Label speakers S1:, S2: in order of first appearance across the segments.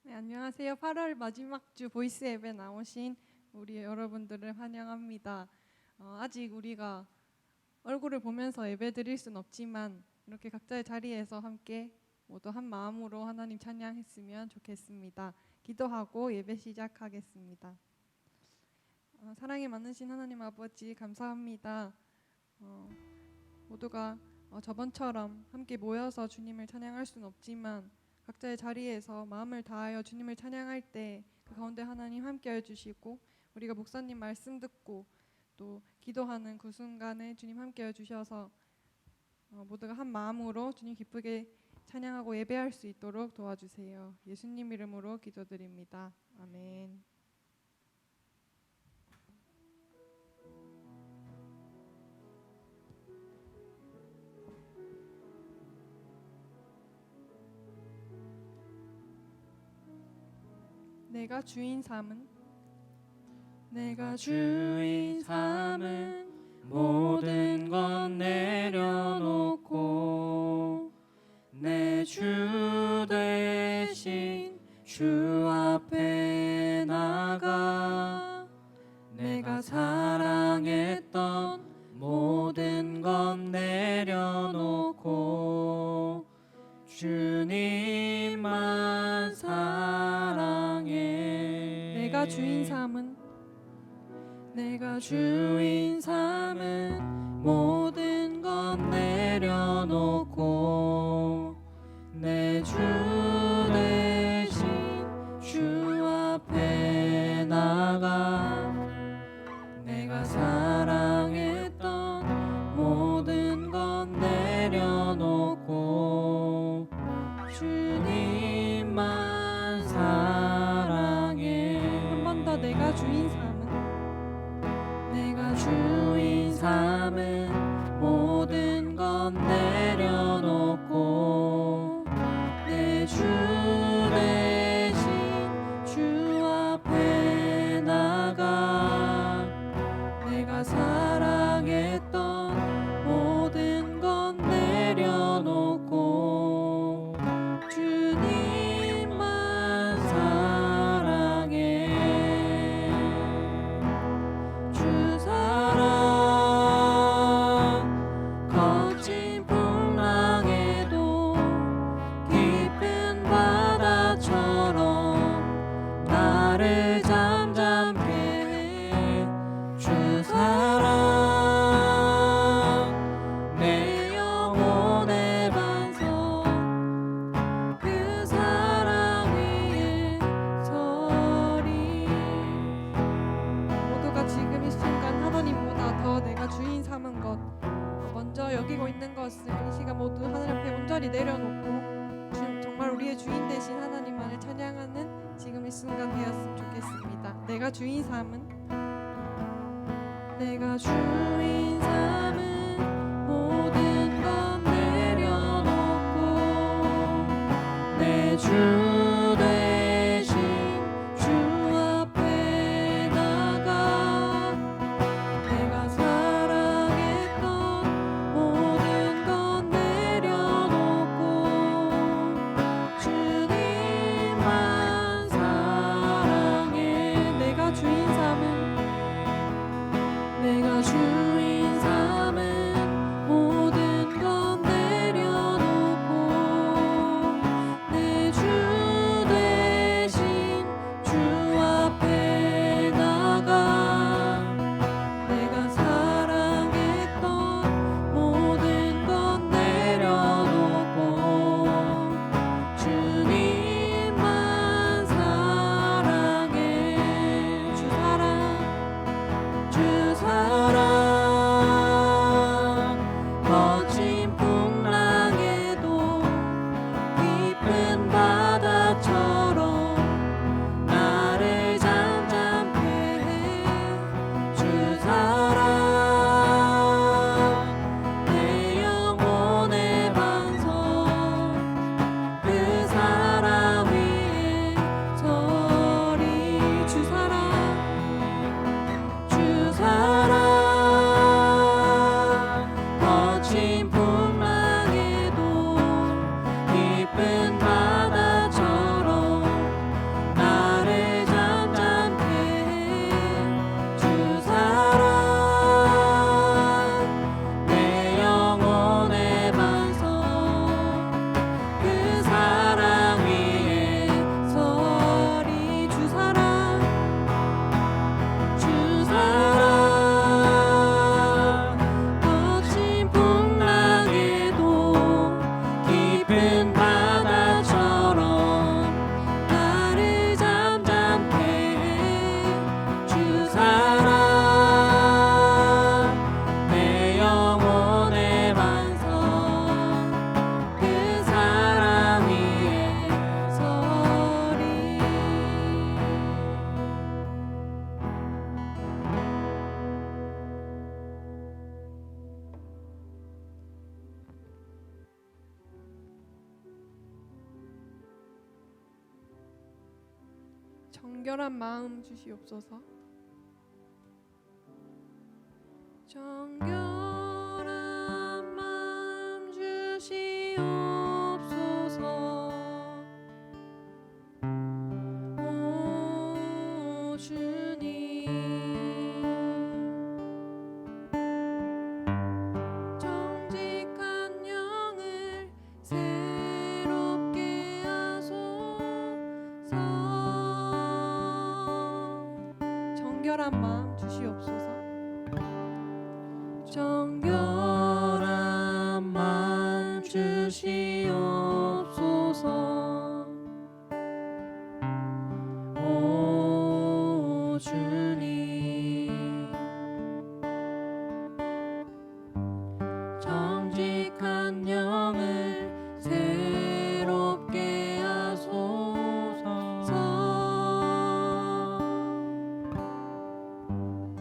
S1: 네, 안녕하세요. 8월 마지막 주 보이스 앱에 나오신 우리 여러분들을 환영합니다. 아직 우리가 얼굴을 보면서 예배 드릴 순 없지만 이렇게 각자의 자리에서 함께 모두 한 마음으로 하나님 찬양했으면 좋겠습니다. 기도하고 예배 시작하겠습니다. 사랑이 많으신 하나님 아버지 감사합니다. 모두가 저번처럼 함께 모여서 주님을 찬양할 수는 없지만 각자의 자리에서 마음을 다하여 주님을 찬양할 때 그 가운데 하나님 함께 해주시고 우리가 목사님 말씀 듣고 또 기도하는 그 순간에 주님 함께 해주셔서 모두가 한 마음으로 주님 기쁘게 찬양하고 예배할 수 있도록 도와주세요. 예수님 이름으로 기도드립니다. 아멘. 내가 주인 삼은
S2: 모든 것 내려놓고 내 주 대신 주 앞에 나가 내가 사랑했던 모든 것 내려놓고 주님만 사랑해.
S1: 내가 주인 삼은
S2: 모든 것 내려놓고 내 주 대신 주 앞에 나가 내가 사랑했던 모든 것 내려놓고 주님만 사랑해.
S1: 한 번 더 내가 주인
S2: 삼은 모든 것 내려놓고 내 주 대신 주 앞에 나가 내가 사랑했던 모든 것 내려놓고 주님만 사랑해. 주 사랑 거친 풍랑에도 깊은 바다처럼 나를 잠잠케 해. 주 사랑 내 영혼의 반석 그 사랑 위에 서리.
S1: 모두가 지금 이 순간 하나님보다 더 내가 주인 삼은 것 먼저 여기고 있는 것을 이 시간 모두 하나님 앞에 온전히 내려놓고 정말 우리의 주인 되신 하나님만을 찬양하는 지금 이 순간 되었으면 좋겠습니다. 내가 주인 삼은 모든 것 내려놓고
S2: 내 주 대신 주 앞에 나가 내가 사랑했던 모든 것 내려놓고 주님만 사랑해.
S1: 내가 주인 삼은
S2: 모든 것 내려놓고 내 주 대신 주 앞에 나가 내가 사랑했던 모든 것 내려놓고 주님만 사랑해. 주 사랑 거친 풍랑에도 깊은 바다처럼 나를 잠잠케 해. 주 사랑 내 영혼의 반석 그 사랑 위에 서리. 주 사랑 거친 풍랑에도 깊은 바다처럼
S1: 정결한 마음 주시옵소서. 정결한 마음 주시옵소서. 오 주님, 정직한 영을 새롭게 하소서. 정결한 마음 주시옵소서. 정결한 마음 주시옵소서. 오 주님, 정직한 영을 새롭게 하소서.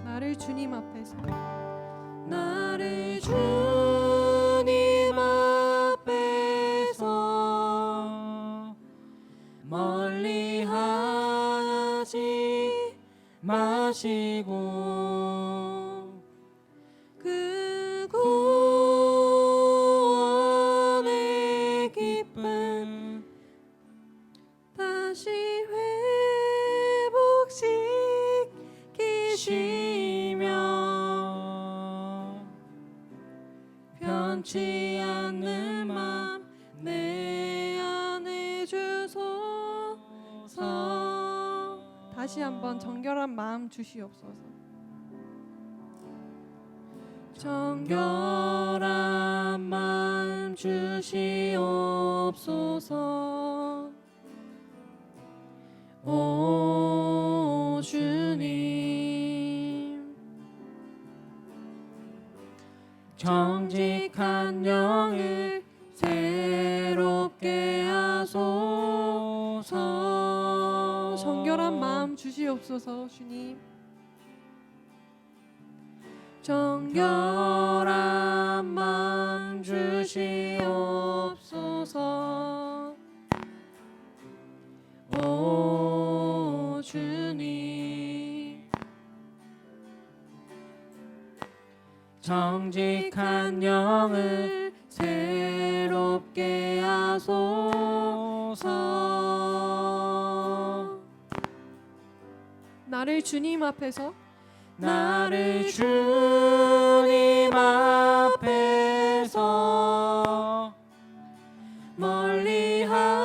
S1: 나를 주님 앞에서 나를 주님 앞에서 멀리하지 마시고 그 구원의 기쁨 다시 회복시키시며 변치 않는 맘 내 안에 주소서. 다시 한번 정결한 마음 주시옵소서. 정결한 마음 주시옵소서. 오 주님, 정직한 영을 새롭게 하소서. 정결한 마음 주시옵소서. 주님, 정결한 마음 주시옵소서. 오 주님, 정직한 영을 새롭게 하소서. 나를 주님 앞에서 나를 주님 앞에서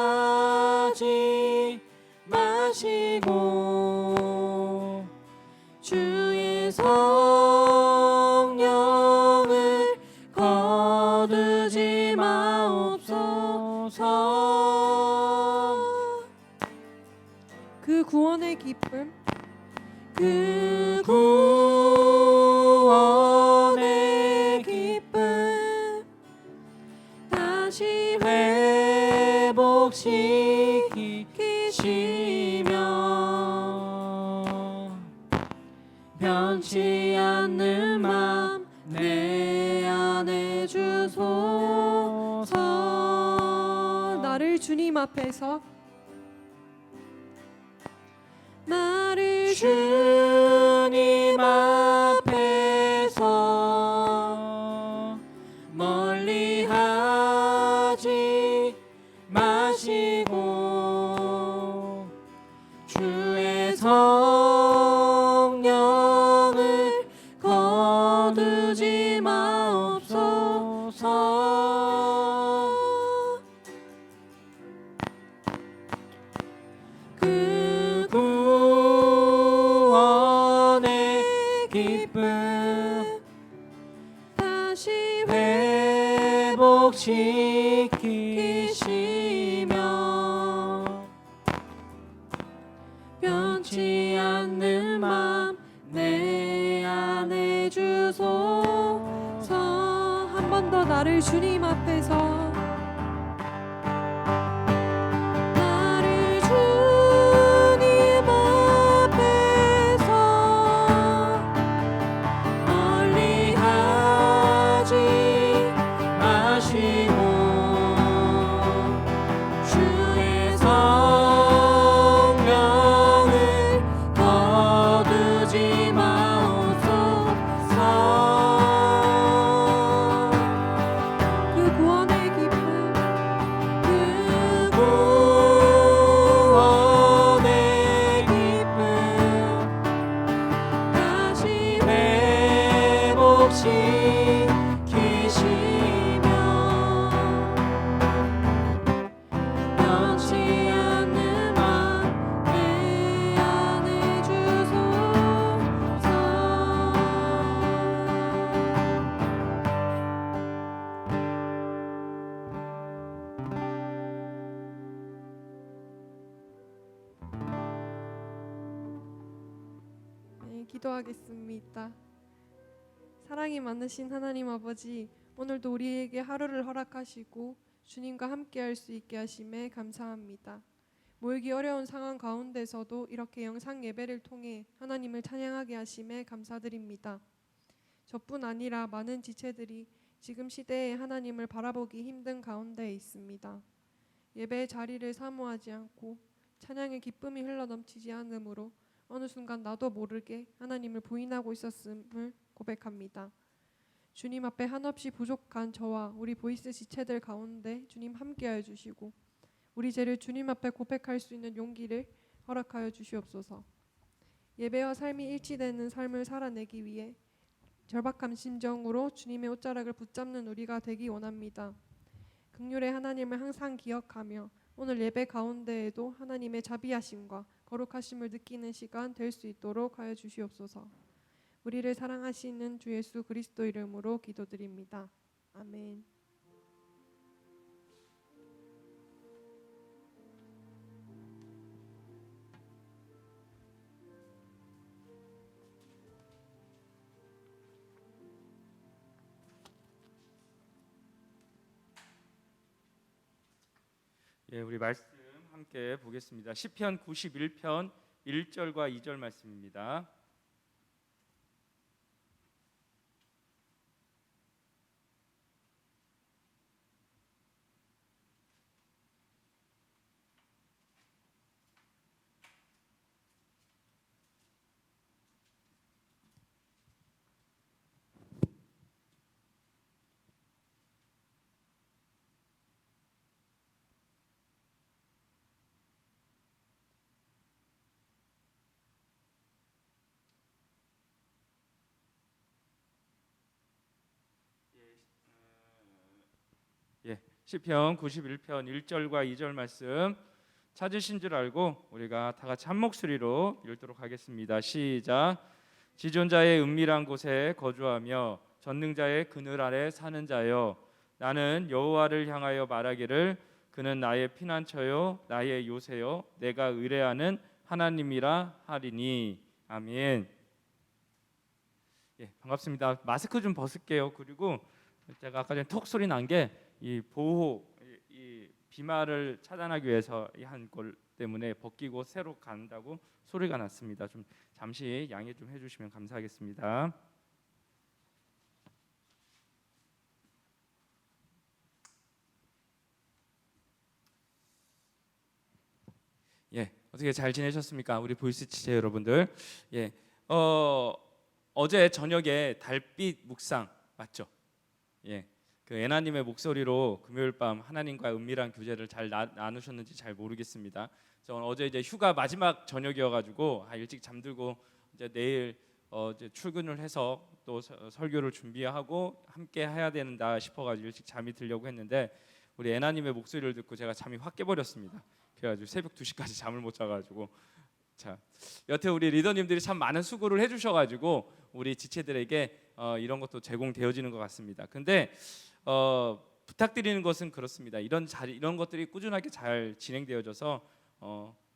S1: 멀리하지 마시고 주의 성령을 거두지 마옵소서. 그 구원의 기쁨, 그 구원의 기쁨 다시 회복시키시며 변치 않는 맘 내 안에 주소서. 나를 주님 앞에서 나를 주님 앞에서 멀리하지 마시고 주의 성령을 거두지 마옵소서. 그 구원의 기쁨 다시 회복시키시며 변치 않는 맘 내 안에 주소서. 한 번 더 나를 주님 앞에서 나를 주님 앞에서 멀리하지 마시고 주의 성령을 구원의 기쁨
S2: 그 구원의 기쁨 다시 회복시키시며 변치 않는 마음 내 안에 주소서.
S1: 네, 기도하겠습니다. 사랑이 많으신 하나님 아버지, 오늘도 우리에게 하루를 허락하시고 주님과 함께할 수 있게 하심에 감사합니다. 모이기 어려운 상황 가운데서도 이렇게 영상 예배를 통해 하나님을 찬양하게 하심에 감사드립니다. 저뿐 아니라 많은 지체들이 지금 시대에 하나님을 바라보기 힘든 가운데 있습니다. 예배의 자리를 사모하지 않고 찬양의 기쁨이 흘러넘치지 않으므로 어느 순간 나도 모르게 하나님을 부인하고 있었음을 고백합니다. 주님 앞에 한없이 부족한 저와 우리 보이스 지체들 가운데 주님 함께하여 주시고 우리 죄를 주님 앞에 고백할 수 있는 용기를 허락하여 주시옵소서. 예배와 삶이 일치되는 삶을 살아내기 위해 절박한 심정으로 주님의 옷자락을 붙잡는 우리가 되기 원합니다. 긍휼의 하나님을 항상 기억하며 오늘 예배 가운데에도 하나님의 자비하심과 거룩하심을 느끼는 시간 될 수 있도록 하여 주시옵소서. 우리를 사랑하시는 주 예수 그리스도 이름으로 기도드립니다. 아멘.
S3: 예, 우리 말씀 함께 보겠습니다. 시편 91편 1절과 2절 말씀입니다. 예, 시편 91편 1절과 2절 말씀 찾으신 줄 알고 우리가 다 같이 한 목소리로 읽도록 하겠습니다. 시작. 지존자의 은밀한 곳에 거주하며 전능자의 그늘 아래 사는 자여, 나는 여호와를 향하여 말하기를 그는 나의 피난처요 나의 요새요 내가 의뢰하는 하나님이라 하리니. 아멘. 예, 반갑습니다. 마스크 좀 벗을게요. 그리고 제가 아까 전에 톡 소리 난 게 이 보호, 이 비말을 차단하기 위해서 한 걸 때문에 벗기고 새로 간다고 소리가 났습니다. 좀 잠시 양해 좀 해주시면 감사하겠습니다. 예, 어떻게 잘 지내셨습니까, 우리 보이스 지체 여러분들? 예, 어제 저녁에 달빛 묵상 맞죠? 예, 그 애나님의 목소리로 금요일 밤 하나님과 은밀한 교제를 잘 나누셨는지 잘 모르겠습니다. 저는 어제 이제 휴가 마지막 저녁이어가지고 일찍 잠들고 이제 내일 이제 출근을 해서 또 설교를 준비하고 함께 해야 된다 싶어가지고 일찍 잠이 들려고 했는데 우리 애나님의 목소리를 듣고 제가 잠이 확 깨버렸습니다. 그래가지고 새벽 2시까지 잠을 못 자가지고 자, 여태 우리 리더님들이 참 많은 수고를 해주셔가지고 우리 지체들에게 이런 것도 제공되어지는 것 같습니다. 근데 부탁드리는 것은 그렇습니다. 이런 것들이 꾸준하게 잘 진행되어져서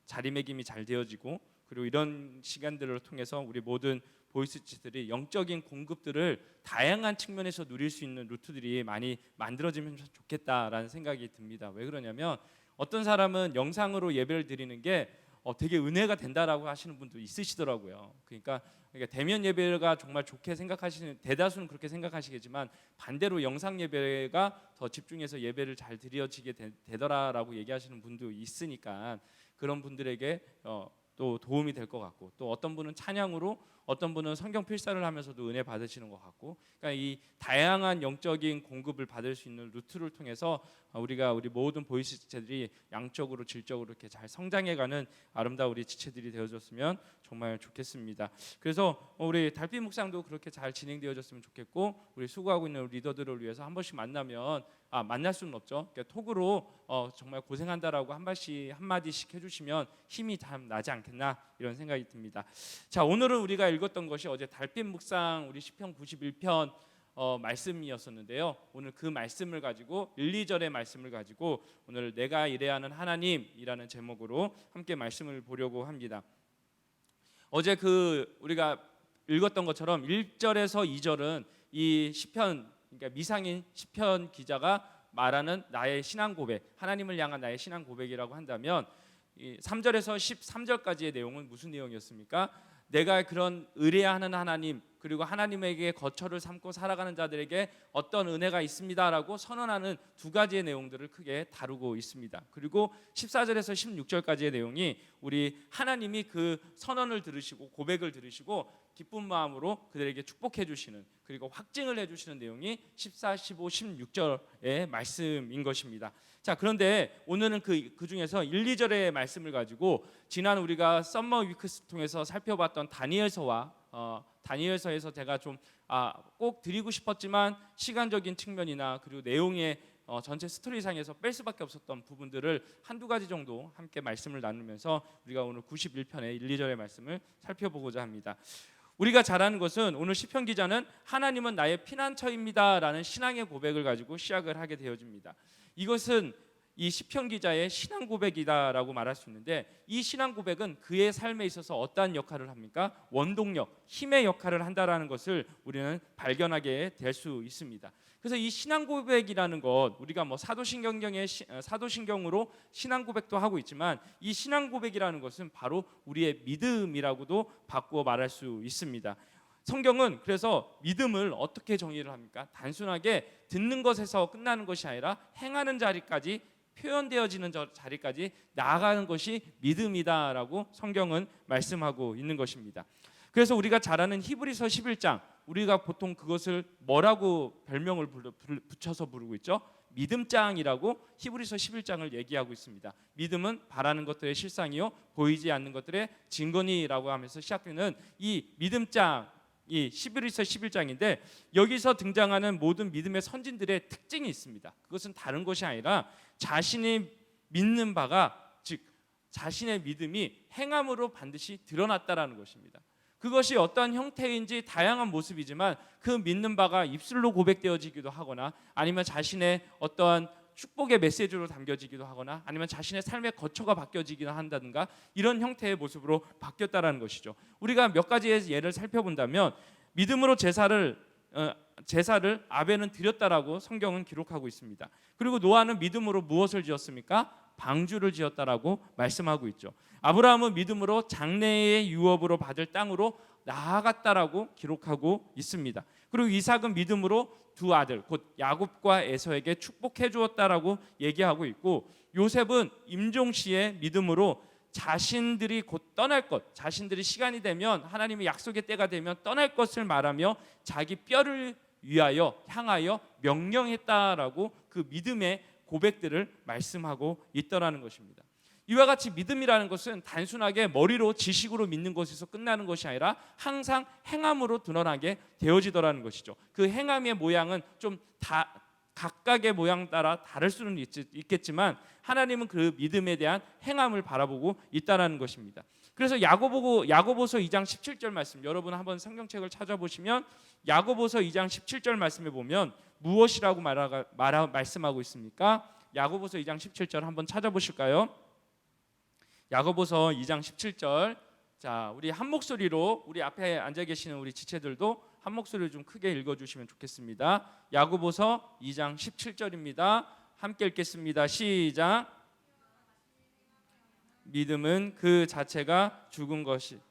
S3: 자리매김이 잘 되어지고 그리고 이런 시간들을 통해서 우리 모든 보이스지들이 영적인 공급들을 다양한 측면에서 누릴 수 있는 루트들이 많이 만들어지면 좋겠다라는 생각이 듭니다. 왜 그러냐면 어떤 사람은 영상으로 예배를 드리는 게 되게 은혜가 된다라고 하시는 분도 있으시더라고요. 그러니까 대면 예배가 정말 좋게 생각하시는 대다수는 그렇게 생각하시겠지만 반대로 영상 예배가 더 집중해서 예배를 잘 드려지게 되더라라고 얘기하시는 분도 있으니까 그런 분들에게 또 도움이 될 것 같고 또 어떤 분은 찬양으로 어떤 분은 성경 필사를 하면서도 은혜 받으시는 것 같고, 그러니까 이 다양한 영적인 공급을 받을 수 있는 루트를 통해서 우리 모든 보이스 지체들이 양적으로 질적으로 이렇게 잘 성장해가는 아름다운 우리 지체들이 되어줬으면 정말 좋겠습니다. 그래서 우리 달빛 묵상도 그렇게 잘 진행되어졌으면 좋겠고, 우리 수고하고 있는 리더들을 위해서 한 번씩 만나면 만날 수는 없죠. 그러니까 톡으로 정말 고생한다라고 한마디씩 해주시면 힘이 참 나지 않겠나 이런 생각이 듭니다. 자, 오늘은 우리가 읽었던 것이 어제 달빛 묵상 우리 시편 91편 말씀이었었는데요. 오늘 그 말씀을 가지고 1, 2절의 말씀을 가지고 오늘 내가 일해야 하는 하나님이라는 제목으로 함께 말씀을 보려고 합니다. 어제 우리가 읽었던 것처럼 1절에서 2절은 이 시편, 그러니까 미상인 시편 기자가 말하는 나의 신앙 고백, 하나님을 향한 나의 신앙 고백이라고 한다면, 3절에서 13절까지의 내용은 무슨 내용이었습니까? 내가 그런 의뢰하는 하나님, 그리고 하나님에게 거처를 삼고 살아가는 자들에게 어떤 은혜가 있습니다라고 선언하는 두 가지의 내용들을 크게 다루고 있습니다. 그리고 14절에서 16절까지의 내용이 우리 하나님이 그 선언을 들으시고 고백을 들으시고 기쁜 마음으로 그들에게 축복해 주시는, 그리고 확증을 해주시는 내용이 14, 15, 16절의 말씀인 것입니다. 자, 그런데 오늘은 그 중에서 1, 2절의 말씀을 가지고 지난 우리가 썸머 위크스 통해서 살펴봤던 다니엘서에서 제가 좀 꼭 드리고 싶었지만 시간적인 측면이나 그리고 내용의 전체 스토리상에서 뺄 수밖에 없었던 부분들을 한두 가지 정도 함께 말씀을 나누면서 우리가 오늘 91편의 1, 2절의 말씀을 살펴보고자 합니다. 우리가 잘 아는 것은 오늘 시편 기자는 하나님은 나의 피난처입니다라는 신앙의 고백을 가지고 시작을 하게 되어집니다. 이것은 이 시편 기자의 신앙 고백이다라고 말할 수 있는데, 이 신앙 고백은 그의 삶에 있어서 어떠한 역할을 합니까? 원동력, 힘의 역할을 한다라는 것을 우리는 발견하게 될 수 있습니다. 그래서 이 신앙 고백이라는 것, 우리가 사도신경으로 신앙 고백도 하고 있지만, 이 신앙 고백이라는 것은 바로 우리의 믿음이라고도 바꾸어 말할 수 있습니다. 성경은 그래서 믿음을 어떻게 정의를 합니까? 단순하게 듣는 것에서 끝나는 것이 아니라 행하는 자리까지, 표현되어지는 자리까지 나아가는 것이 믿음이다라고 성경은 말씀하고 있는 것입니다. 그래서 우리가 잘 아는 히브리서 11장, 우리가 보통 그것을 뭐라고 별명을 붙여서 부르고 있죠? 믿음장이라고 히브리서 11장을 얘기하고 있습니다. 믿음은 바라는 것들의 실상이요 보이지 않는 것들의 증거니라고 하면서 시작되는 이 믿음장, 이 히브리서 11장인데, 여기서 등장하는 모든 믿음의 선진들의 특징이 있습니다. 그것은 다른 것이 아니라 자신이 믿는 바가, 즉 자신의 믿음이 행함으로 반드시 드러났다라는 것입니다. 그것이 어떠한 형태인지 다양한 모습이지만 그 믿는 바가 입술로 고백되어지기도 하거나, 아니면 자신의 어떠한 축복의 메시지로 담겨지기도 하거나, 아니면 자신의 삶의 거처가 바뀌어지기도 한다든가, 이런 형태의 모습으로 바뀌었다라는 것이죠. 우리가 몇 가지의 예를 살펴본다면, 믿음으로 제사를 아벨은 드렸다라고 성경은 기록하고 있습니다. 그리고 노아는 믿음으로 무엇을 지었습니까? 방주를 지었다라고 말씀하고 있죠. 아브라함은 믿음으로 장래의 유업으로 받을 땅으로 나아갔다라고 기록하고 있습니다. 그리고 이삭은 믿음으로 두 아들 곧 야곱과 에서에게 축복해 주었다라고 얘기하고 있고, 요셉은 임종시의 믿음으로 자신들이 곧 떠날 것, 자신들이 시간이 되면 하나님의 약속의 때가 되면 떠날 것을 말하며 자기 뼈를 향하여 명령했다라고 그 믿음의 고백들을 말씀하고 있더라는 것입니다. 이와 같이 믿음이라는 것은 단순하게 머리로 지식으로 믿는 것에서 끝나는 것이 아니라 항상 행함으로 드러나게 되어지더라는 것이죠. 그 행함의 모양은 좀 각각의 모양 따라 다를 수는 있겠지만 하나님은 그 믿음에 대한 행함을 바라보고 있다는 것입니다. 그래서 야고보서 2장 17절 말씀, 여러분 한번 성경책을 찾아보시면 야고보서 2장 17절 말씀에 보면 무엇이라고 말씀하고 있습니까? 야고보서 2장 17절 한번 찾아보실까요? 야고보서 2장 17절. 자, 우리 한 목소리로, 우리 앞에 앉아 계시는 우리 지체들도 한 목소리로 좀 크게 읽어주시면 좋겠습니다. 야고보서 2장 17절입니다. 함께 읽겠습니다. 시작. 믿음은 그 자체가 죽은 것이,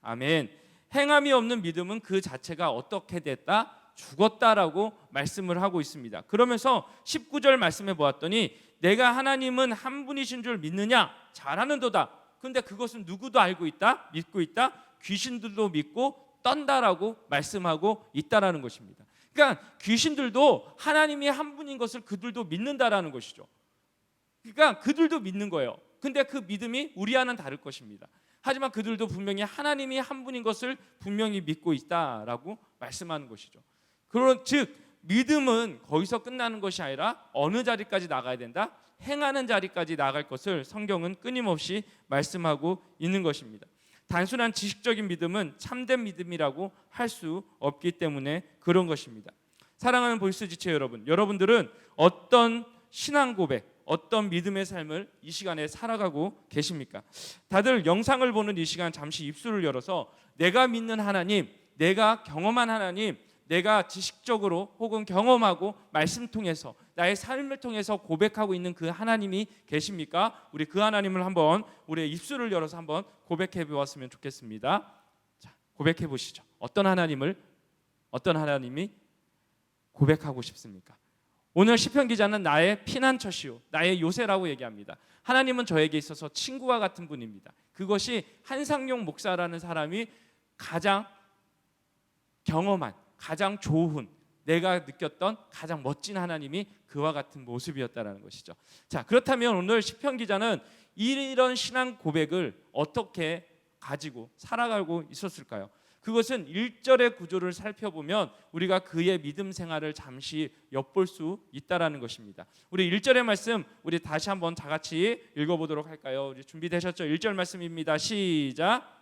S3: 아멘. 행함이 없는 믿음은 그 자체가 어떻게 됐다? 죽었다라고 말씀을 하고 있습니다. 그러면서 19절 말씀해 보았더니 내가 하나님은 한 분이신 줄 믿느냐? 잘하는도다. 근데 그것은 누구도 알고 있다? 믿고 있다? 귀신들도 믿고 떤다라고 말씀하고 있다라는 것입니다. 그러니까 귀신들도 하나님이 한 분인 것을 그들도 믿는다라는 것이죠. 그러니까 그들도 믿는 거예요. 근데 그 믿음이 우리와는 다를 것입니다. 하지만 그들도 분명히 하나님이 한 분인 것을 분명히 믿고 있다라고 말씀하는 것이죠. 그런 즉 믿음은 거기서 끝나는 것이 아니라 어느 자리까지 나가야 된다? 행하는 자리까지 나갈 것을 성경은 끊임없이 말씀하고 있는 것입니다. 단순한 지식적인 믿음은 참된 믿음이라고 할 수 없기 때문에 그런 것입니다. 사랑하는 보이스 지체 여러분, 여러분들은 어떤 신앙 고백, 어떤 믿음의 삶을 이 시간에 살아가고 계십니까? 다들 영상을 보는 이 시간 잠시 입술을 열어서 내가 믿는 하나님, 내가 경험한 하나님, 내가 지식적으로 혹은 경험하고 말씀 통해서 나의 삶을 통해서 고백하고 있는 그 하나님이 계십니까? 우리 그 하나님을 한번 우리의 입술을 열어서 한번 고백해 보았으면 좋겠습니다. 자, 고백해 보시죠. 어떤 하나님이 고백하고 싶습니까? 오늘 시편 기자는 나의 피난처시오, 나의 요새라고 얘기합니다. 하나님은 저에게 있어서 친구와 같은 분입니다. 그것이 한상용 목사라는 사람이 가장 경험한, 가장 좋은, 내가 느꼈던 가장 멋진 하나님이 그와 같은 모습이었다라는 것이죠. 자, 그렇다면 오늘 시편 기자는 이런 신앙 고백을 어떻게 가지고 살아가고 있었을까요? 그것은 1절의 구조를 살펴보면 우리가 그의 믿음 생활을 잠시 엿볼 수 있다라는 것입니다. 우리 1절의 말씀 우리 다시 한번 다 같이 읽어보도록 할까요? 우리 준비되셨죠? 1절 말씀입니다. 시작.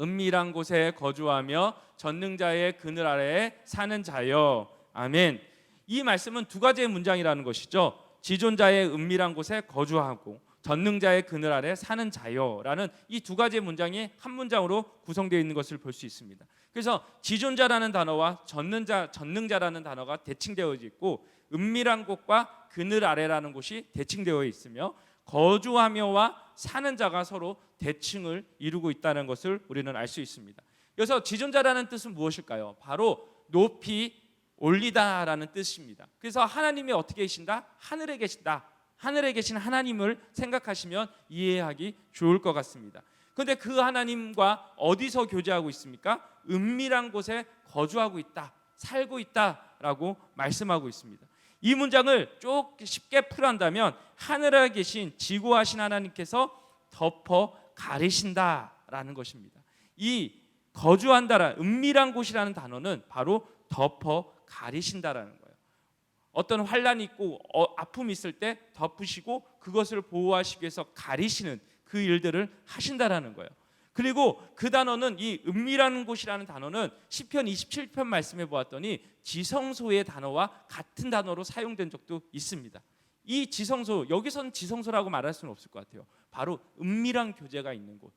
S3: 은밀한 곳에 거주하며 전능자의 그늘 아래에 사는 자여. 아멘. 이 말씀은 두 가지의 문장이라는 것이죠. 지존자의 은밀한 곳에 거주하고 전능자의 그늘 아래 사는 자여라는 이 두 가지의 문장이 한 문장으로 구성되어 있는 것을 볼 수 있습니다. 그래서 지존자라는 단어와 전능자라는 단어가 대칭되어 있고 은밀한 곳과 그늘 아래라는 곳이 대칭되어 있으며 거주하며와 사는 자가 서로 대칭을 이루고 있다는 것을 우리는 알 수 있습니다. 그래서 지존자라는 뜻은 무엇일까요? 바로 높이 올리다라는 뜻입니다. 그래서 하나님이 어떻게 계신다? 하늘에 계신다. 하늘에 계신 하나님을 생각하시면 이해하기 좋을 것 같습니다. 그런데 그 하나님과 어디서 교제하고 있습니까? 은밀한 곳에 거주하고 있다, 살고 있다라고 말씀하고 있습니다. 이 문장을 조금 쉽게 풀어한다면 하늘에 계신 지고하신 하나님께서 덮어 가리신다라는 것입니다. 이 거주한다라 은밀한 곳이라는 단어는 바로 덮어 가리신다라는 거예요. 어떤 환란이 있고 아픔이 있을 때 덮으시고 그것을 보호하시기 위해서 가리시는 그 일들을 하신다라는 거예요. 그리고 그 단어는 이 은밀한 곳이라는 단어는 시편 27편 말씀해 보았더니 지성소의 단어와 같은 단어로 사용된 적도 있습니다. 이 지성소, 여기서는 지성소라고 말할 수는 없을 것 같아요. 바로 은밀한 교제가 있는 곳,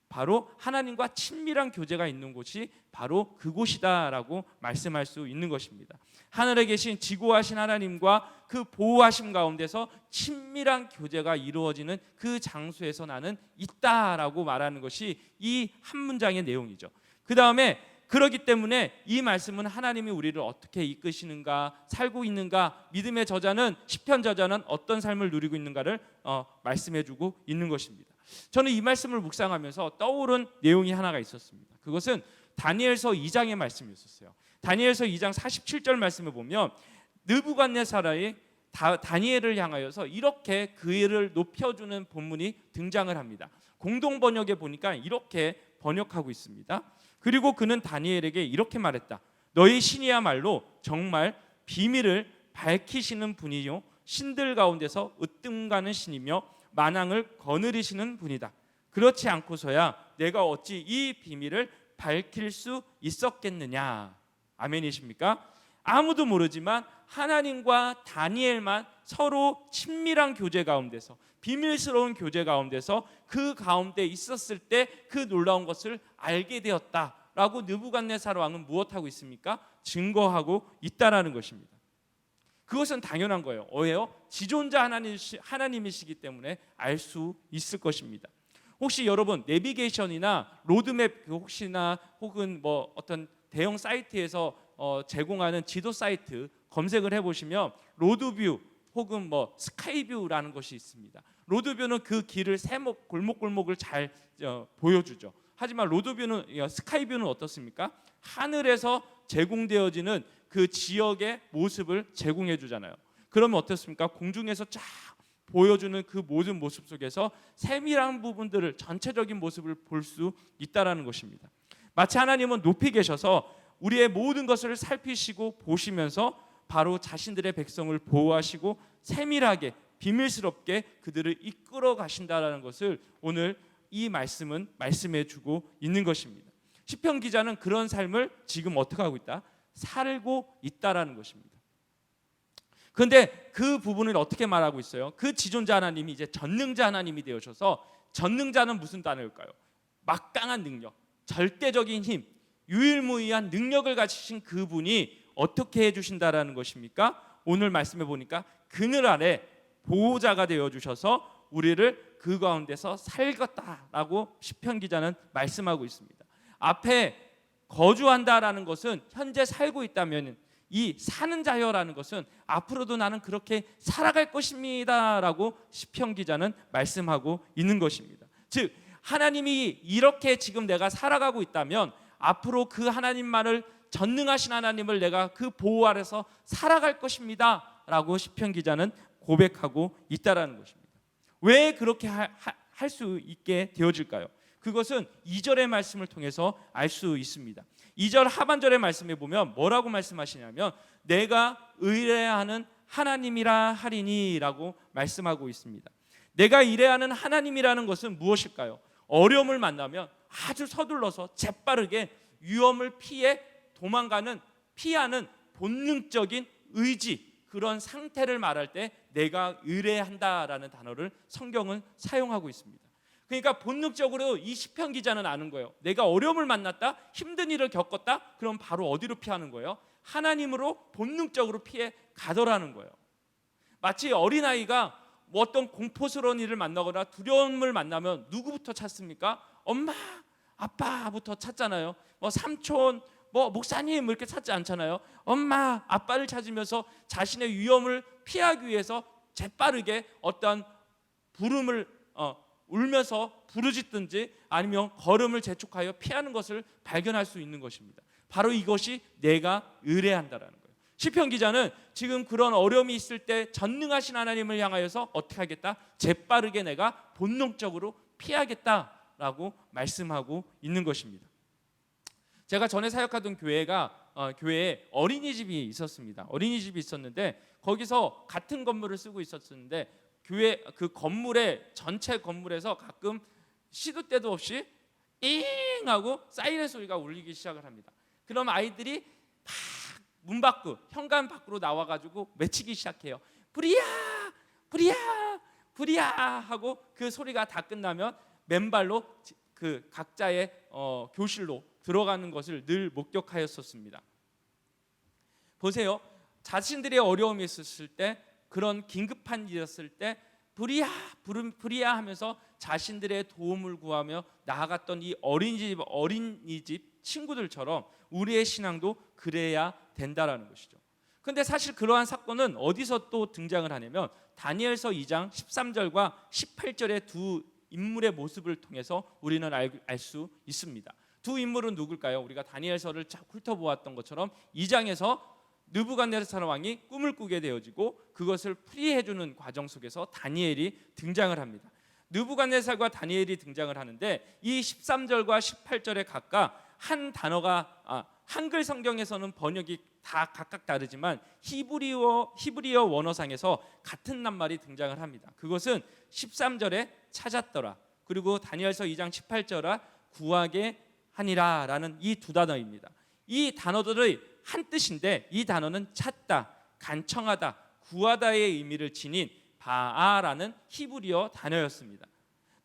S3: 바로 하나님과 친밀한 교제가 있는 곳이 바로 그곳이다라고 말씀할 수 있는 것입니다. 하늘에 계신 지고하신 하나님과 그 보호하심 가운데서 친밀한 교제가 이루어지는 그 장소에서 나는 있다라고 말하는 것이 이 한 문장의 내용이죠. 그 다음에 그렇기 때문에 이 말씀은 하나님이 우리를 어떻게 이끄시는가, 살고 있는가, 믿음의 저자는 시편 저자는 어떤 삶을 누리고 있는가를 말씀해주고 있는 것입니다. 저는 이 말씀을 묵상하면서 떠오른 내용이 하나가 있었습니다. 그것은 다니엘서 2장의 말씀이었어요. 다니엘서 2장 47절 말씀을 보면 느부갓네살이 다니엘을 향하여서 이렇게 그를 높여주는 본문이 등장을 합니다. 공동 번역에 보니까 이렇게 번역하고 있습니다. 그리고 그는 다니엘에게 이렇게 말했다. 너희 신이야말로 정말 비밀을 밝히시는 분이요 신들 가운데서 으뜸가는 신이며 만왕을 거느리시는 분이다. 그렇지 않고서야 내가 어찌 이 비밀을 밝힐 수 있었겠느냐. 아멘이십니까? 아무도 모르지만 하나님과 다니엘만 서로 친밀한 교제 가운데서, 비밀스러운 교제 가운데서 그 가운데 있었을 때 그 놀라운 것을 알게 되었다라고 느부갓네살 왕은 무엇하고 있습니까? 증거하고 있다라는 것입니다. 그것은 당연한 거예요. 왜요? 지존자 하나님이시기 때문에 알 수 있을 것입니다. 혹시 여러분 내비게이션이나 로드맵 혹시나 혹은 뭐 어떤 대형 사이트에서 제공하는 지도 사이트 검색을 해보시면 로드뷰 혹은 뭐 스카이뷰라는 것이 있습니다. 로드뷰는 그 길을 세목 골목골목을 잘 보여주죠. 하지만 로드뷰는 스카이뷰는 어떻습니까? 하늘에서 제공되어지는 그 지역의 모습을 제공해 주잖아요. 그러면 어떻습니까? 공중에서 쫙 보여주는 그 모든 모습 속에서 세밀한 부분들을 전체적인 모습을 볼 수 있다라는 것입니다. 마치 하나님은 높이 계셔서 우리의 모든 것을 살피시고 보시면서 바로 자신들의 백성을 보호하시고 세밀하게 비밀스럽게 그들을 이끌어 가신다라는 것을 오늘 이 말씀은 말씀해 주고 있는 것입니다. 시편 기자는 그런 삶을 지금 어떻게 하고 있다? 살고 있다라는 것입니다. 그런데 그 부분을 어떻게 말하고 있어요? 그 지존자 하나님이 이제 전능자 하나님이 되어셔서, 전능자는 무슨 단어일까요? 막강한 능력, 절대적인 힘, 유일무이한 능력을 가지신 그분이 어떻게 해주신다라는 것입니까? 오늘 말씀해 보니까 그늘 아래 보호자가 되어주셔서 우리를 그 가운데서 살겠다라고 시편 기자는 말씀하고 있습니다. 앞에 거주한다라는 것은 현재 살고 있다면, 이 사는 자여라는 것은 앞으로도 나는 그렇게 살아갈 것입니다라고 시편 기자는 말씀하고 있는 것입니다. 즉 하나님이 이렇게 지금 내가 살아가고 있다면 앞으로 그 하나님만을, 전능하신 하나님을 내가 그 보호 아래서 살아갈 것입니다라고 시편 기자는 고백하고 있다라는 것입니다. 왜 그렇게 할 수 있게 되어질까요? 그것은 2절의 말씀을 통해서 알 수 있습니다. 2절 하반절의 말씀에 보면 뭐라고 말씀하시냐면 내가 의뢰하는 하나님이라 하리니라고 말씀하고 있습니다. 내가 의뢰하는 하나님이라는 것은 무엇일까요? 어려움을 만나면 아주 서둘러서 재빠르게 위험을 피해 도망가는, 피하는 본능적인 의지, 그런 상태를 말할 때 내가 의뢰한다라는 단어를 성경은 사용하고 있습니다. 그러니까 본능적으로 이 시편 기자는 아는 거예요. 내가 어려움을 만났다, 힘든 일을 겪었다, 그럼 바로 어디로 피하는 거예요? 하나님으로 본능적으로 피해 가더라는 거예요. 마치 어린아이가 뭐 어떤 공포스러운 일을 만나거나 두려움을 만나면 누구부터 찾습니까? 엄마, 아빠부터 찾잖아요. 뭐 삼촌, 뭐 목사님 이렇게 찾지 않잖아요. 엄마, 아빠를 찾으면서 자신의 위험을 피하기 위해서 재빠르게 어떤 부름을 울면서 부르짖든지 아니면 걸음을 재촉하여 피하는 것을 발견할 수 있는 것입니다. 바로 이것이 내가 의뢰한다라는 거예요. 시편 기자는 지금 그런 어려움이 있을 때 전능하신 하나님을 향하여서 어떻게 하겠다? 재빠르게 내가 본능적으로 피하겠다라고 말씀하고 있는 것입니다. 제가 전에 사역하던 교회에 어린이집이 있었습니다. 어린이집이 있었는데 거기서 같은 건물을 쓰고 있었는데 교회 그 건물의 전체 건물에서 가끔 시도 때도 없이 잉 하고 사이렌 소리가 울리기 시작을 합니다. 그럼 아이들이 막 문 밖으로, 현관 밖으로 나와가지고 외치기 시작해요. 불이야, 불이야, 불이야 하고 그 소리가 다 끝나면 맨발로 그 각자의 교실로 들어가는 것을 늘 목격하였었습니다. 보세요. 자신들의 어려움이 있었을 때, 그런 긴급한 일이었을 때 불이야 하면서 자신들의 도움을 구하며 나아갔던 이 어린이집 친구들처럼 우리의 신앙도 그래야 된다라는 것이죠. 그런데 사실 그러한 사건은 어디서 또 등장을 하냐면 다니엘서 2장 13절과 18절의 두 인물의 모습을 통해서 우리는 알 수 있습니다. 두 인물은 누굴까요? 우리가 다니엘서를 훑어보았던 것처럼 2장에서 느부갓네살 왕이 꿈을 꾸게 되어지고 그것을 풀이해주는 과정 속에서 다니엘이 등장을 합니다. 느부갓네살과 다니엘이 등장을 하는데 이 13절과 18절에 각각 한 단어가 한글 성경에서는 번역이 다 각각 다르지만 히브리어 원어상에서 같은 낱말이 등장을 합니다. 그것은 13절에 찾았더라, 그리고 다니엘서 2장 18절에 구하게 하니라라는 이 두 단어입니다. 이 단어들의 한 뜻인데 이 단어는 찾다, 간청하다, 구하다의 의미를 지닌 바아라는 히브리어 단어였습니다.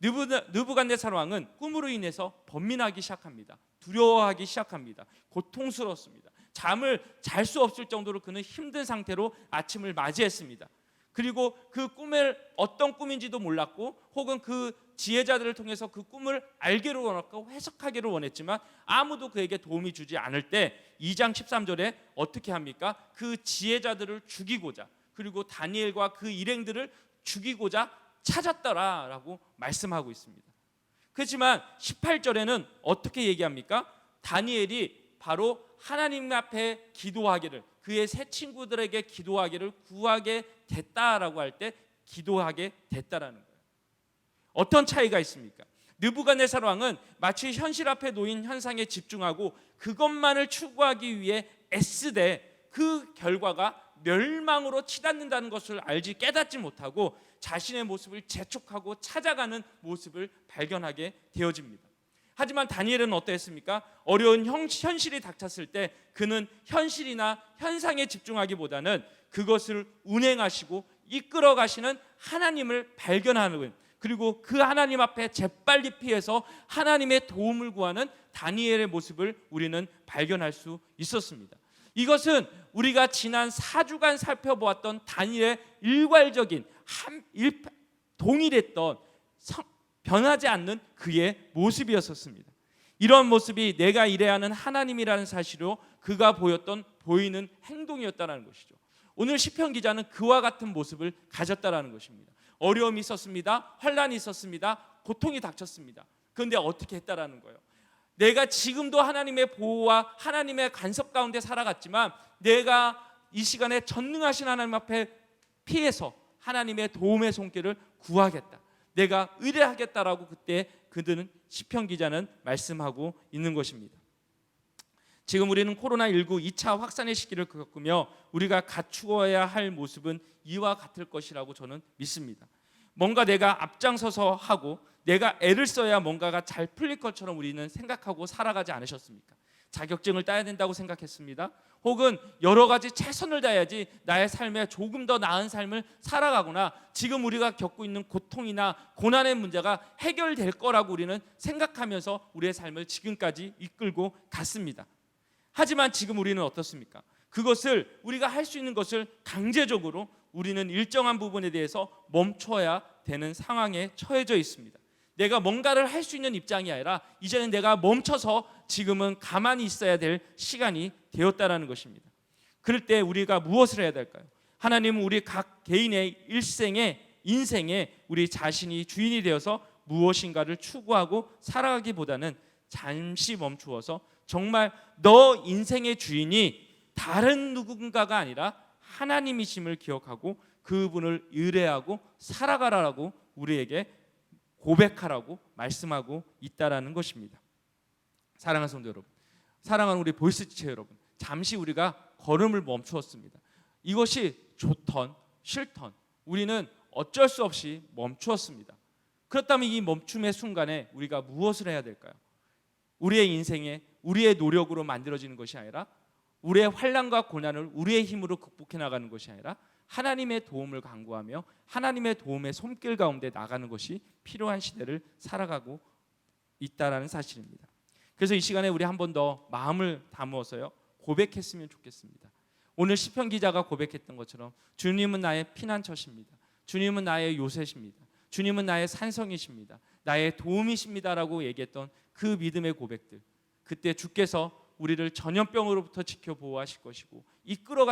S3: 느부갓네살 왕은 꿈으로 인해서 번민하기 시작합니다. 두려워하기 시작합니다. 고통스럽습니다. 잠을 잘 수 없을 정도로 그는 힘든 상태로 아침을 맞이했습니다. 그리고 그 꿈을 어떤 꿈인지도 몰랐고 혹은 그 지혜자들을 통해서 그 꿈을 알기를 원했고 해석하기를 원했지만 아무도 그에게 도움이 주지 않을 때 2장 13절에 어떻게 합니까? 그 지혜자들을 죽이고자, 그리고 다니엘과 그 일행들을 죽이고자 찾았더라라고 말씀하고 있습니다. 그렇지만 18절에는 어떻게 얘기합니까? 다니엘이 바로 하나님 앞에 기도하기를, 그의 새 친구들에게 기도하기를 구하게 됐다라고 할 때 기도하게 됐다라는 거예요. 어떤 차이가 있습니까? 느부갓네살 왕은 마치 현실 앞에 놓인 현상에 집중하고 그것만을 추구하기 위해 애쓰되 그 결과가 멸망으로 치닫는다는 것을 알지 깨닫지 못하고 자신의 모습을 재촉하고 찾아가는 모습을 발견하게 되어집니다. 하지만 다니엘은 어떠했습니까? 어려운 현실이 닥쳤을 때 그는 현실이나 현상에 집중하기보다는 그것을 운행하시고 이끌어 가시는 하나님을 발견하는, 그리고 그 하나님 앞에 재빨리 피해서 하나님의 도움을 구하는 다니엘의 모습을 우리는 발견할 수 있었습니다. 이것은 우리가 지난 4주간 살펴보았던 다니엘의 일괄적인 동일했던 변하지 않는 그의 모습이었습니다. 이런 모습이 내가 일해야 하는 하나님이라는 사실로 그가 보이는 행동이었다는 것이죠. 오늘 시편 기자는 그와 같은 모습을 가졌다는 것입니다. 어려움이 있었습니다. 환난이 있었습니다. 고통이 닥쳤습니다. 그런데 어떻게 했다라는 거예요? 내가 지금도 하나님의 보호와 하나님의 간섭 가운데 살아갔지만 내가 이 시간에 전능하신 하나님 앞에 피해서 하나님의 도움의 손길을 구하겠다, 내가 의뢰하겠다라고 그때 그들은 시편 기자는 말씀하고 있는 것입니다. 지금 우리는 코로나19 2차 확산의 시기를 겪으며 우리가 갖추어야 할 모습은 이와 같을 것이라고 저는 믿습니다. 뭔가 내가 앞장서서 하고 내가 애를 써야 뭔가가 잘 풀릴 것처럼 우리는 생각하고 살아가지 않으셨습니까? 자격증을 따야 된다고 생각했습니다. 혹은 여러 가지 최선을 다해야지 나의 삶에 조금 더 나은 삶을 살아가거나 지금 우리가 겪고 있는 고통이나 고난의 문제가 해결될 거라고 우리는 생각하면서 우리의 삶을 지금까지 이끌고 갔습니다. 하지만 지금 우리는 어떻습니까? 그것을 우리가 할 수 있는 것을 강제적으로 우리는 일정한 부분에 대해서 멈춰야 되는 상황에 처해져 있습니다. 내가 뭔가를 할 수 있는 입장이 아니라 이제는 내가 멈춰서 지금은 가만히 있어야 될 시간이 되었다라는 것입니다. 그럴 때 우리가 무엇을 해야 될까요? 하나님은 우리 각 개인의 인생에 우리 자신이 주인이 되어서 무엇인가를 추구하고 살아가기보다는 잠시 멈추어서 정말 너 인생의 주인이 다른 누군가가 아니라 하나님이심을 기억하고 그분을 의뢰하고 살아가라고 우리에게 고백하라고 말씀하고 있다라는 것입니다. 사랑하는 성도 여러분, 사랑하는 우리 보이스 지체 여러분, 잠시 우리가 걸음을 멈추었습니다. 이것이 좋던 싫던 우리는 어쩔 수 없이 멈추었습니다. 그렇다면 이 멈춤의 순간에 우리가 무엇을 해야 될까요? 우리의 인생에 우리의 노력으로 만들어지는 것이 아니라 우리의 환난과 고난을 우리의 힘으로 극복해 나가는 것이 아니라 하나님의 도움을 간구하며 하나님의 도움의 손길 가운데 나가는 것이 필요한 시대를 살아가고 있다라는 사실입니다. 그래서 이 시간에 우리 한 번 더 마음을 다무어서요 고백했으면 좋겠습니다. 오늘 시편 기자가 고백했던 것처럼 주님은 나의 피난처십니다. 주님은 나의 요새십니다. 주님은 나의 산성이십니다. 나의 도움이십니다라고 얘기했던 그 믿음의 고백들, 그때 주께서 우리를 전염병으로부터 지켜 보호하실 것이고 이끌어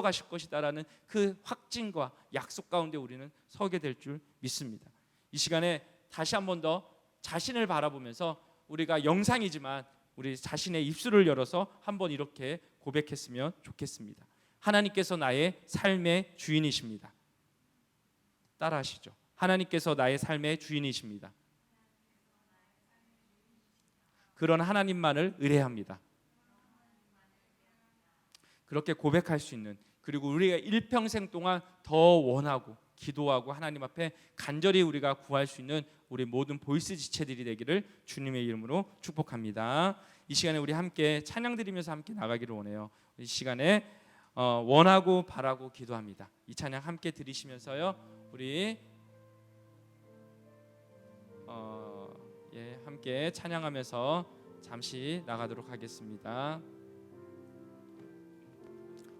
S3: 가실 것이다라는 그 확증과 약속 가운데 우리는 서게 될 줄 믿습니다. 이 시간에 다시 한 번 더 자신을 바라보면서 우리가 영상이지만 우리 자신의 입술을 열어서 한번 이렇게 고백했으면 좋겠습니다. 하나님께서 나의 삶의 주인이십니다. 따라하시죠. 하나님께서 나의 삶의 주인이십니다. 그런 하나님만을 의뢰합니다. 그렇게 고백할 수 있는, 그리고 우리가 일평생 동안 더 원하고 기도하고 하나님 앞에 간절히 우리가 구할 수 있는 우리 모든 보이스 지체들이 되기를 주님의 이름으로 축복합니다. 이 시간에 우리 함께 찬양 드리면서 함께 나가기를 원해요. 이 시간에 원하고 바라고 기도합니다. 이 찬양 함께 드리시면서요 우리 함께 찬양하면서 잠시 나가도록 하겠습니다.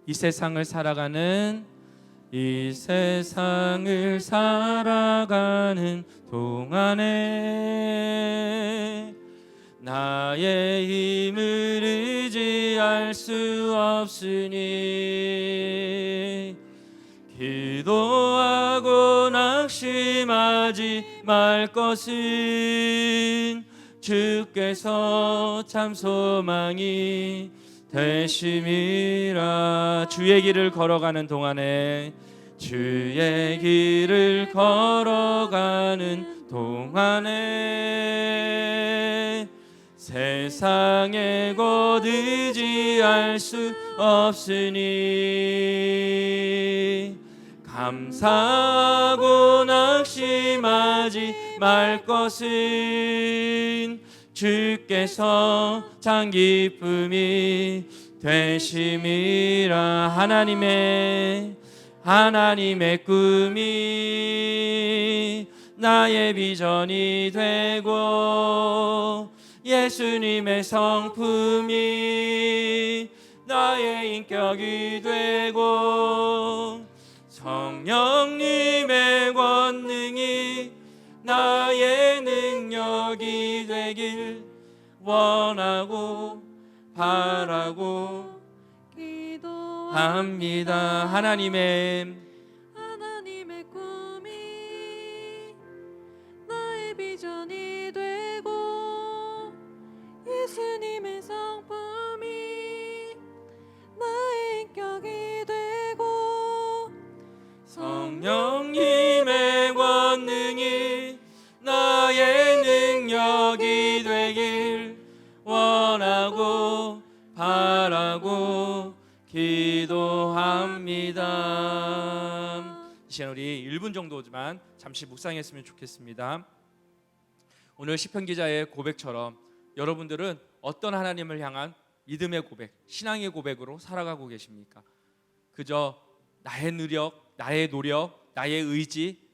S3: 이 세상을 살아가는 동안에 나의 힘을 의지할 수 없으니 기도하고 낙심하여 의심하지 말 것은 주께서 참 소망이 되심이라. 주의 길을 걸어가는 동안에 주의 길을 걸어가는 동안에 세상에 곧 의지할 수 없으니 감사하고 낙심하지 말 것은 주께서 참 기쁨이 되심이라. 하나님의 꿈이 나의 비전이 되고 예수님의 성품이 나의 인격이 되고 성령님의 권능이 나의 능력이 되길 원하고 바라고 기도합니다. 하나님의
S2: 꿈이 나의 비전이 되고 예수님의 성품이 나의 인격이 되고
S3: 성령님의 권능이 나의 능력이 되길 원하고 바라고 기도합니다. 이 시간 우리 1분 정도지만 잠시 묵상했으면 좋겠습니다. 오늘 시편 기자의 고백처럼 여러분들은 어떤 하나님을 향한 믿음의 고백, 신앙의 고백으로 살아가고 계십니까? 그저 나의 노력, 나의 의지,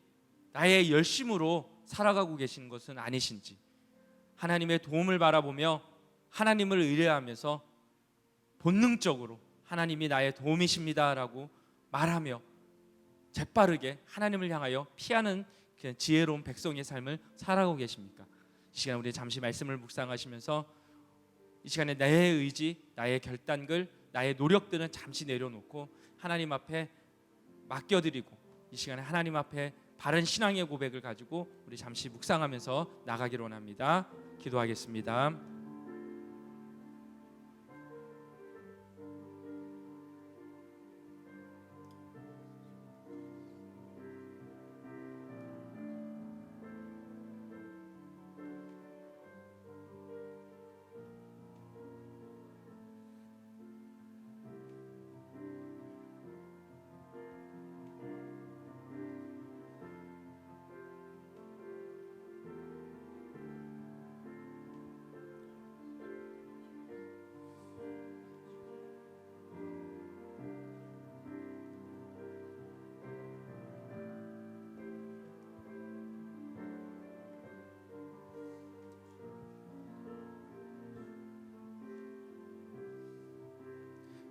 S3: 나의 열심으로 살아가고 계신 것은 아니신지, 하나님의 도움을 바라보며 하나님을 의뢰하면서 본능적으로 하나님이 나의 도움이십니다라고 말하며 재빠르게 하나님을 향하여 피하는 지혜로운 백성의 삶을 살아가고 계십니까? 이 시간 우리 잠시 말씀을 묵상하시면서 이 시간에 나의 의지, 나의 결단들, 나의 노력들은 잠시 내려놓고 하나님 앞에 맡겨드리고 이 시간에 하나님 앞에 바른 신앙의 고백을 가지고 우리 잠시 묵상하면서 나가기를 원합니다. 기도하겠습니다.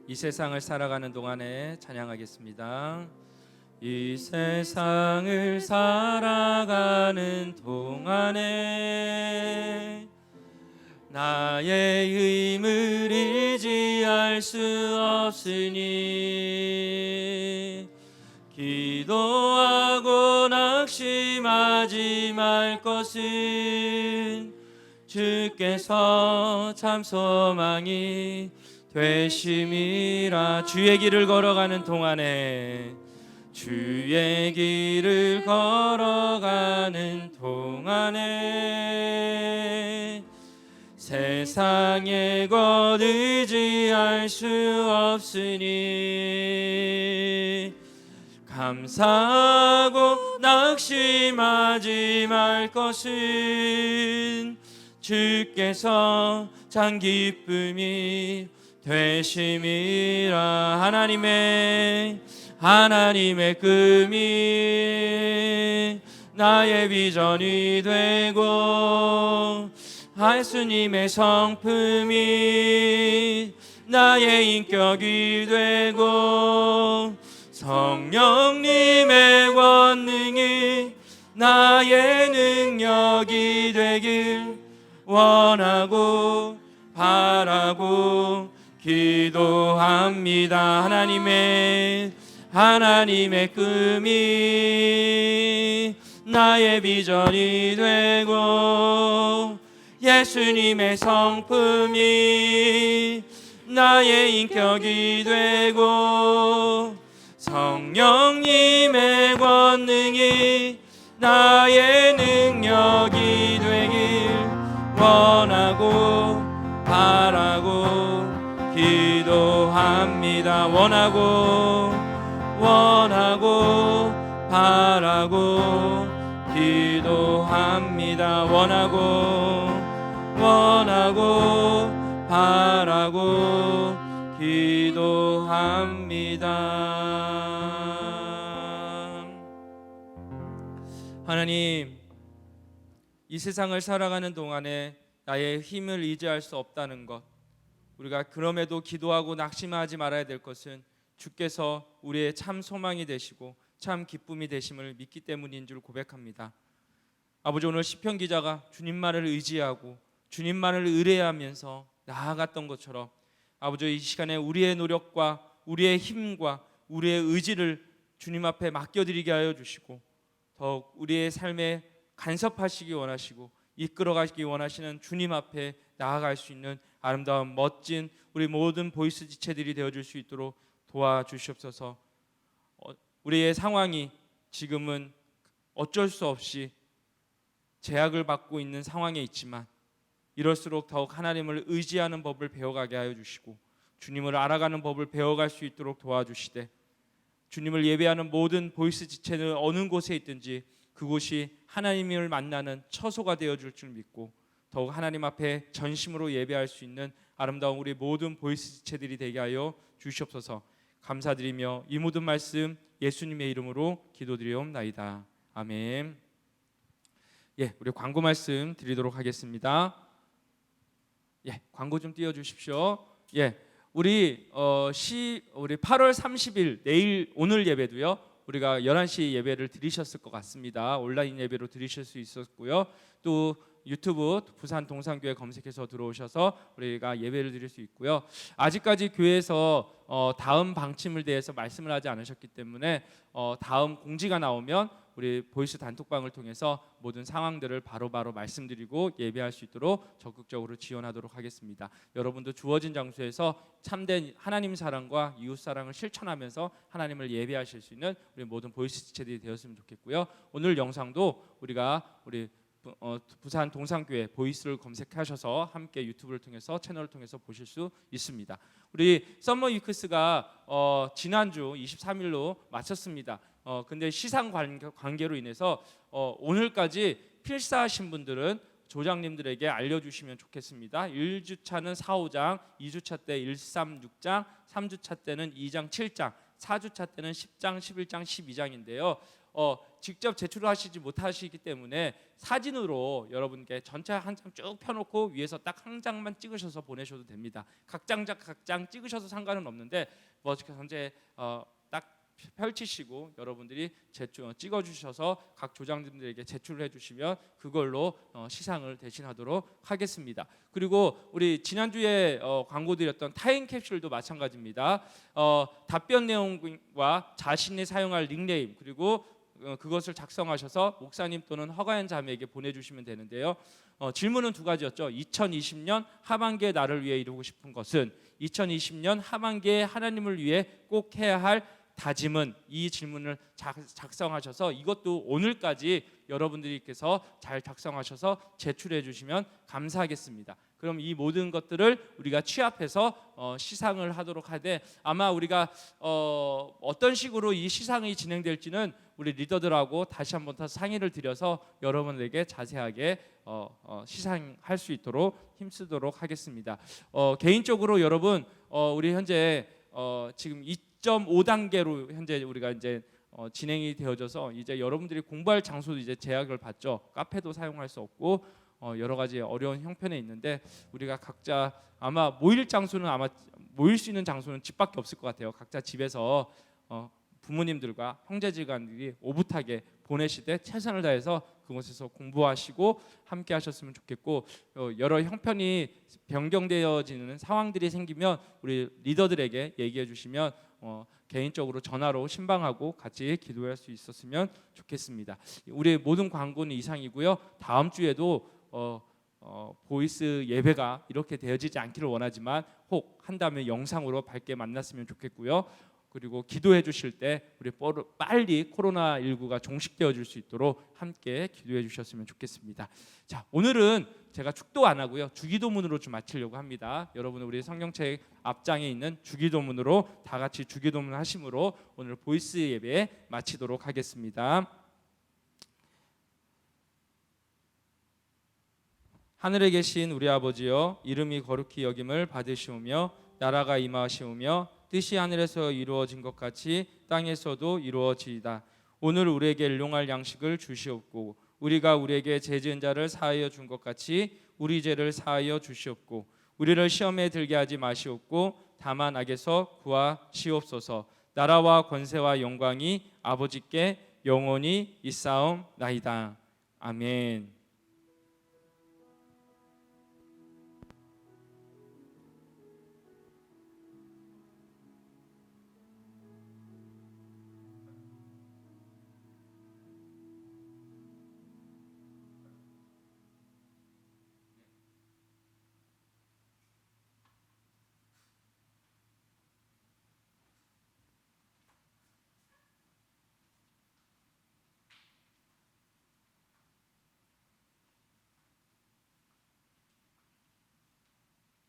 S3: 이 세상을 살아가는 동안에 찬양하겠습니다. 이 세상을 살아가는 동안에 나의 힘을 의지할 수 없으니 기도하고 낙심하지 말 것은 주께서 참 소망이 되심이라. 주의 길을 걸어가는 동안에 주의 길을 걸어가는 동안에 세상에 곧 의지할 수 없으니 감사하고 낙심하지 말 것은 주께서 참 기쁨이 되심이라. 하나님의 꿈이 나의 비전이 되고 예수님의 성품이 나의 인격이 되고 성령님의 권능이 나의 능력이 되길 원하고 바라고 기도합니다. 하나님의 꿈이 나의 비전이 되고 예수님의 성품이 나의 인격이 되고 성령님의 권능이 나의 능력이 되길 원하고 바라고 기도합니다. 원하고 바라고 기도합니다. 원하고 바라고 기도합니다. 하나님, 이 세상을 살아가는 동안에 나의 힘을 의지할 수 없다는 것, 우리가 그럼에도 기도하고 낙심하지 말아야 될 것은 주께서 우리의 참 소망이 되시고 참 기쁨이 되심을 믿기 때문인 줄 고백합니다. 아버지, 오늘 시편 기자가 주님만을 의지하고 주님만을 의뢰하면서 나아갔던 것처럼 아버지, 이 시간에 우리의 노력과 우리의 힘과 우리의 의지를 주님 앞에 맡겨드리게 하여 주시고 더욱 우리의 삶에 간섭하시기 원하시고 이끌어가시기 원하시는 주님 앞에 나아갈 수 있는 아름다운 멋진 우리 모든 보이스 지체들이 되어줄 수 있도록 도와주시옵소서. 우리의 상황이 지금은 어쩔 수 없이 제약을 받고 있는 상황에 있지만 이럴수록 더욱 하나님을 의지하는 법을 배워가게 하여 주시고 주님을 알아가는 법을 배워갈 수 있도록 도와주시되 주님을 예배하는 모든 보이스 지체는 어느 곳에 있든지 그곳이 하나님을 만나는 처소가 되어줄 줄 믿고 더욱 하나님 앞에 전심으로 예배할 수 있는 아름다운 우리 모든 보이스 지체들이 되게 하여 주시옵소서. 감사드리며 이 모든 말씀 예수님의 이름으로 기도드리옵나이다. 아멘. 우리 광고 말씀 드리도록 하겠습니다. 광고 좀 띄워주십시오. 우리 8월 30일 내일 오늘 예배도요. 우리가 11시 예배를 드리셨을 것 같습니다. 온라인 예배로 드리실 수 있었고요. 또 유튜브 부산 동산교회 검색해서 들어오셔서 우리가 예배를 드릴 수 있고요. 아직까지 교회에서 다음 방침을 대해서 말씀을 하지 않으셨기 때문에 다음 공지가 나오면 우리 보이스 단톡방을 통해서 모든 상황들을 바로바로 말씀드리고 예배할 수 있도록 적극적으로 지원하도록 하겠습니다. 여러분도 주어진 장소에서 참된 하나님 사랑과 이웃 사랑을 실천하면서 하나님을 예배하실 수 있는 우리 모든 보이스 지체들이 되었으면 좋겠고요. 오늘 영상도 우리가 우리 부산 동산교회 보이스를 검색하셔서 함께 유튜브를 통해서 채널을 통해서 보실 수 있습니다. 우리 썸머 위크스가 지난주 23일로 마쳤습니다. 근데 시상 관계로 인해서 오늘까지 필사하신 분들은 조장님들에게 알려주시면 좋겠습니다. 1주차는 4, 5장, 2주차 때 1, 3, 6장, 3주차 때는 2장, 7장, 4주차 때는 10장, 11장, 12장인데요. 직접 제출하시지 못하시기 때문에 사진으로 여러분께 전체 한 장 쭉 펴놓고 위에서 딱 한 장만 찍으셔서 보내셔도 됩니다. 각 장 찍으셔도 상관은 없는데 전체 딱 펼치시고 여러분들이 찍어주셔서 각 조장님들에게 제출을 해주시면 그걸로 시상을 대신하도록 하겠습니다. 그리고 우리 지난주에 광고 드렸던 타임캡슐도 마찬가지입니다. 답변 내용과 자신이 사용할 닉네임 그리고 그것을 작성하셔서 목사님 또는 허가연 자매에게 보내주시면 되는데요. 질문은 두 가지였죠. 2020년 하반기에 나를 위해 이루고 싶은 것은 2020년 하반기에 하나님을 위해 꼭 해야 할 다짐은 이 질문을 작성하셔서 이것도 오늘까지 여러분들께서 잘 작성하셔서 제출해 주시면 감사하겠습니다. 그럼 이 모든 것들을 우리가 취합해서 시상을 하도록 하되 아마 우리가 어떤 식으로 이 시상이 진행될지는 우리 리더들하고 다시 한번 더 상의를 드려서 여러분에게 자세하게 시상할 수 있도록 힘쓰도록 하겠습니다. 개인적으로 여러분 우리 현재 지금 2.5단계로 현재 우리가 이제 진행이 되어져서 이제 여러분들이 공부할 장소도 이제 제약을 받죠. 카페도 사용할 수 없고 여러 가지 어려운 형편에 있는데 우리가 각자 아마 모일 수 있는 장소는 집밖에 없을 것 같아요. 각자 집에서 부모님들과 형제지간들이 오붓하게 보내시되 최선을 다해서 그곳에서 공부하시고 함께 하셨으면 좋겠고 여러 형편이 변경되어지는 상황들이 생기면 우리 리더들에게 얘기해 주시면 개인적으로 전화로 신방하고 같이 기도할 수 있었으면 좋겠습니다. 우리 모든 광고는 이상이고요. 다음 주에도 보이스 예배가 이렇게 되어지지 않기를 원하지만 혹 한다면 영상으로 밝게 만났으면 좋겠고요. 그리고 기도해 주실 때 우리 빨리 코로나19가 종식되어질 수 있도록 함께 기도해 주셨으면 좋겠습니다. 자, 오늘은 제가 축도 안 하고요. 주기도문으로 좀 마치려고 합니다. 여러분 우리 성경책 앞장에 있는 주기도문으로 다 같이 주기도문 하심으로 오늘 보이스 예배 마치도록 하겠습니다. 하늘에 계신 우리 아버지여, 이름이 거룩히 여김을 받으시오며 나라가 임하시오며 뜻이 하늘에서 이루어진 것 같이 땅에서도 이루어지이다. 오늘 우리에게 일용할 양식을 주시옵고 우리가 우리에게 죄 지은 자를 사하여 준 것 같이 우리 죄를 사하여 주시옵고 우리를 시험에 들게 하지 마시옵고 다만 악에서 구하시옵소서. 나라와 권세와 영광이 아버지께 영원히 있사옵나이다. 아멘.